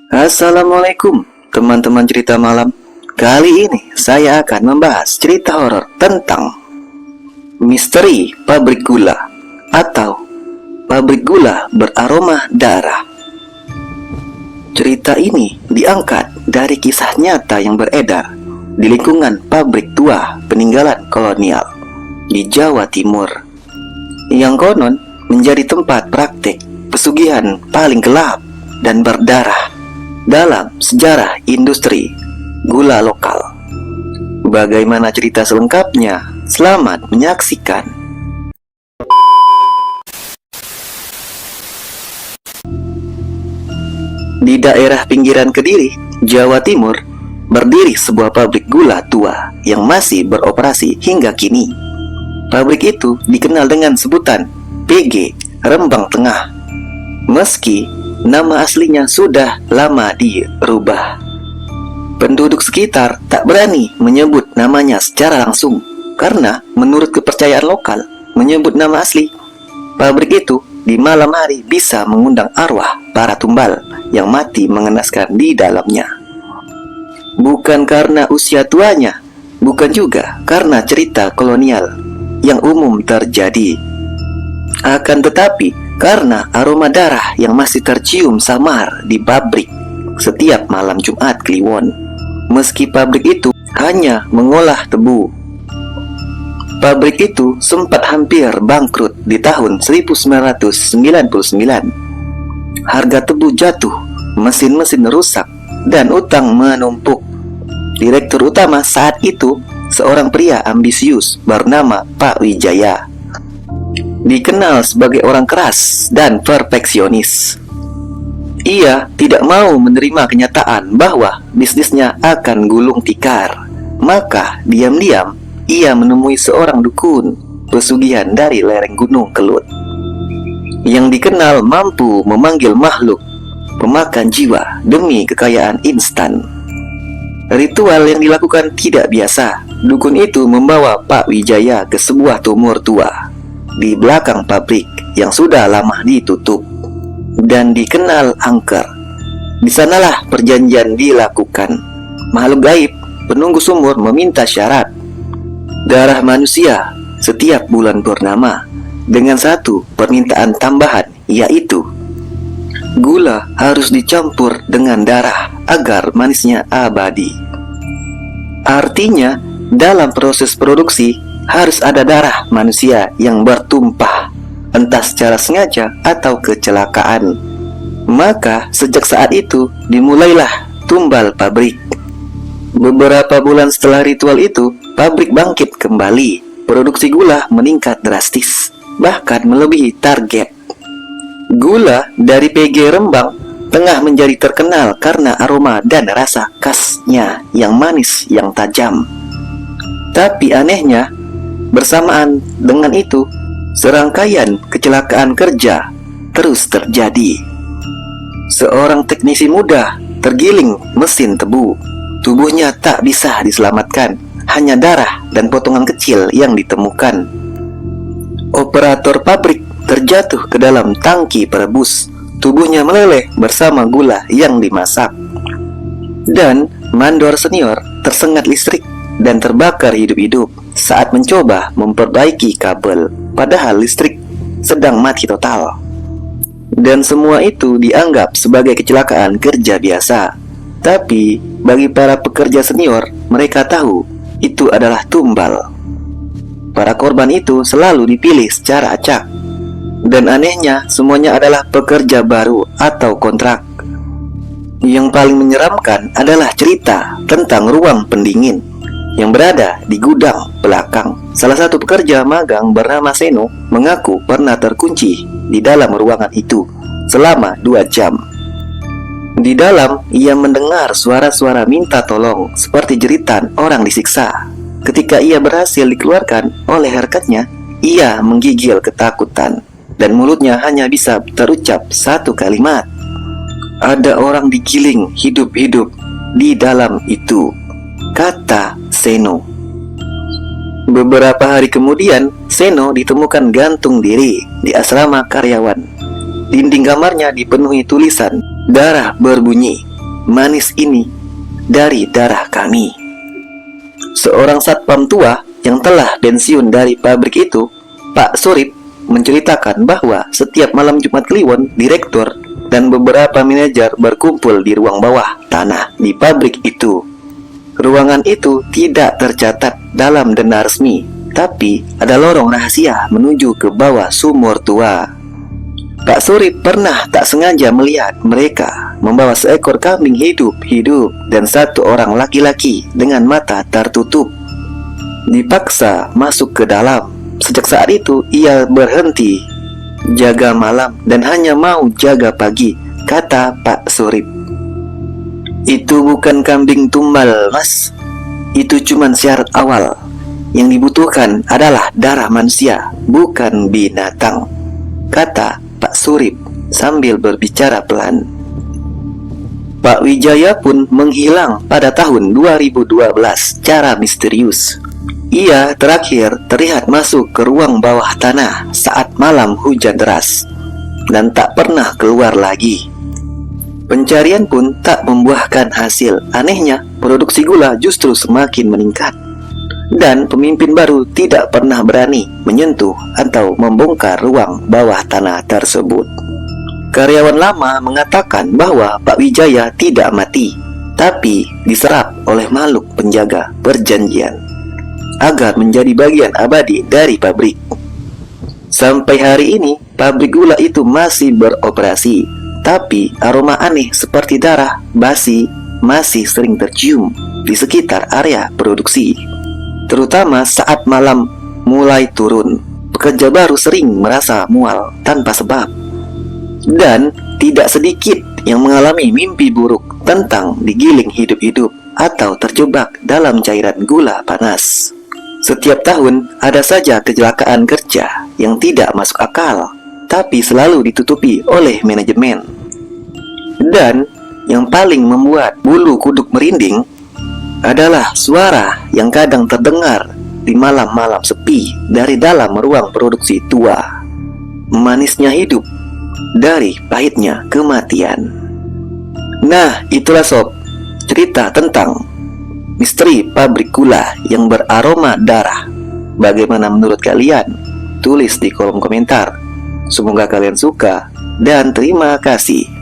Assalamualaikum teman-teman cerita malam. Kali ini saya akan membahas cerita horor tentang misteri pabrik gula atau pabrik gula beraroma darah. Cerita ini diangkat dari kisah nyata yang beredar di lingkungan pabrik tua peninggalan kolonial di Jawa Timur, yang konon menjadi tempat praktik pesugihan paling gelap dan berdarah dalam sejarah industri gula lokal. Bagaimana cerita selengkapnya? Selamat menyaksikan. Di daerah pinggiran Kediri, Jawa Timur, berdiri sebuah pabrik gula tua yang masih beroperasi hingga kini. Pabrik itu dikenal dengan sebutan PG Rembang Tengah, meski nama aslinya sudah lama dirubah. Penduduk sekitar tak berani menyebut namanya secara langsung karena menurut kepercayaan lokal, menyebut nama asli pabrik itu di malam hari bisa mengundang arwah para tumbal yang mati mengenaskan di dalamnya. Bukan karena usia tuanya, bukan juga karena cerita kolonial yang umum terjadi, akan tetapi karena aroma darah yang masih tercium samar di pabrik setiap malam Jumat Kliwon. Meski pabrik itu hanya mengolah tebu, pabrik itu sempat hampir bangkrut di tahun 1999. Harga tebu jatuh, mesin-mesin rusak, dan utang menumpuk. Direktur utama saat itu seorang pria ambisius bernama Pak Wijaya, dikenal sebagai orang keras dan perfeksionis. Ia tidak mau menerima kenyataan bahwa bisnisnya akan gulung tikar. Maka diam-diam ia menemui seorang dukun pesugihan dari lereng Gunung Kelut yang dikenal mampu memanggil makhluk pemakan jiwa demi kekayaan instan. Ritual yang dilakukan tidak biasa. Dukun itu membawa Pak Wijaya ke sebuah tumur tua di belakang pabrik yang sudah lama ditutup dan dikenal angker. Di sanalah perjanjian dilakukan. Makhluk gaib penunggu sumur meminta syarat darah manusia setiap bulan purnama dengan satu permintaan tambahan, yaitu gula harus dicampur dengan darah agar manisnya abadi. Artinya, dalam proses produksi harus ada darah manusia yang bertumpah, entah secara sengaja atau kecelakaan. Maka sejak saat itu dimulailah tumbal pabrik. Beberapa bulan setelah ritual itu, pabrik bangkit kembali. Produksi gula meningkat drastis, bahkan melebihi target. Gula dari PG Rembang Tengah menjadi terkenal karena aroma dan rasa khasnya yang manis yang tajam. Tapi anehnya, bersamaan dengan itu, serangkaian kecelakaan kerja terus terjadi. Seorang teknisi muda tergiling mesin tebu. Tubuhnya tak bisa diselamatkan, hanya darah dan potongan kecil yang ditemukan. Operator pabrik terjatuh ke dalam tangki perebus. Tubuhnya meleleh bersama gula yang dimasak. Dan mandor senior tersengat listrik dan terbakar hidup-hidup saat mencoba memperbaiki kabel, padahal listrik sedang mati total. Dan semua itu dianggap sebagai kecelakaan kerja biasa. Tapi bagi para pekerja senior, mereka tahu itu adalah tumbal. Para korban itu selalu dipilih secara acak. Dan anehnya, semuanya adalah pekerja baru atau kontrak. Yang paling menyeramkan adalah cerita tentang ruang pendingin yang berada di gudang belakang. Salah satu pekerja magang bernama Seno mengaku pernah terkunci di dalam ruangan itu selama 2 jam. Di dalam, ia mendengar suara-suara minta tolong seperti jeritan orang disiksa. Ketika ia berhasil dikeluarkan oleh rekannya, ia menggigil ketakutan dan mulutnya hanya bisa terucap satu kalimat, "Ada orang digiling hidup-hidup di dalam itu," kata Seno. Beberapa hari kemudian, Seno ditemukan gantung diri di asrama karyawan. Dinding kamarnya dipenuhi tulisan, darah berbunyi, manis ini dari darah kami. Seorang satpam tua yang telah pensiun dari pabrik itu, Pak Surip, menceritakan bahwa setiap malam Jumat Kliwon, direktur dan beberapa manajer berkumpul di ruang bawah tanah di pabrik itu. Ruangan itu tidak tercatat dalam denda resmi, tapi ada lorong rahasia menuju ke bawah sumur tua. Pak Surip pernah tak sengaja melihat mereka membawa seekor kambing hidup-hidup dan satu orang laki-laki dengan mata tertutup. Dipaksa masuk ke dalam. Sejak saat itu ia berhenti jaga malam dan hanya mau jaga pagi, kata Pak Surip. Itu bukan kambing tumbal, Mas. Itu cuma syarat awal. Yang dibutuhkan adalah darah manusia, bukan binatang, kata Pak Surip sambil berbicara pelan. Pak Wijaya pun menghilang pada tahun 2012 secara misterius. Ia terakhir terlihat masuk ke ruang bawah tanah saat malam hujan deras dan tak pernah keluar lagi. Pencarian pun tak membuahkan hasil. Anehnya, produksi gula justru semakin meningkat dan pemimpin baru tidak pernah berani menyentuh atau membongkar ruang bawah tanah tersebut. Karyawan lama mengatakan bahwa Pak Wijaya tidak mati, tapi diserap oleh makhluk penjaga perjanjian agar menjadi bagian abadi dari pabrik. Sampai hari ini, pabrik gula itu masih beroperasi, tapi aroma aneh seperti darah basi masih sering tercium di sekitar area produksi. Terutama saat malam mulai turun, pekerja baru sering merasa mual tanpa sebab. Dan tidak sedikit yang mengalami mimpi buruk tentang digiling hidup-hidup atau terjebak dalam cairan gula panas. Setiap tahun ada saja kecelakaan kerja yang tidak masuk akal, tapi selalu ditutupi oleh manajemen. Dan yang paling membuat bulu kuduk merinding adalah suara yang kadang terdengar di malam-malam sepi dari dalam ruang produksi tua. Manisnya hidup dari pahitnya kematian. Nah, itulah sob, cerita tentang misteri pabrik gula yang beraroma darah. Bagaimana menurut kalian? Tulis di kolom komentar. Semoga kalian suka dan terima kasih.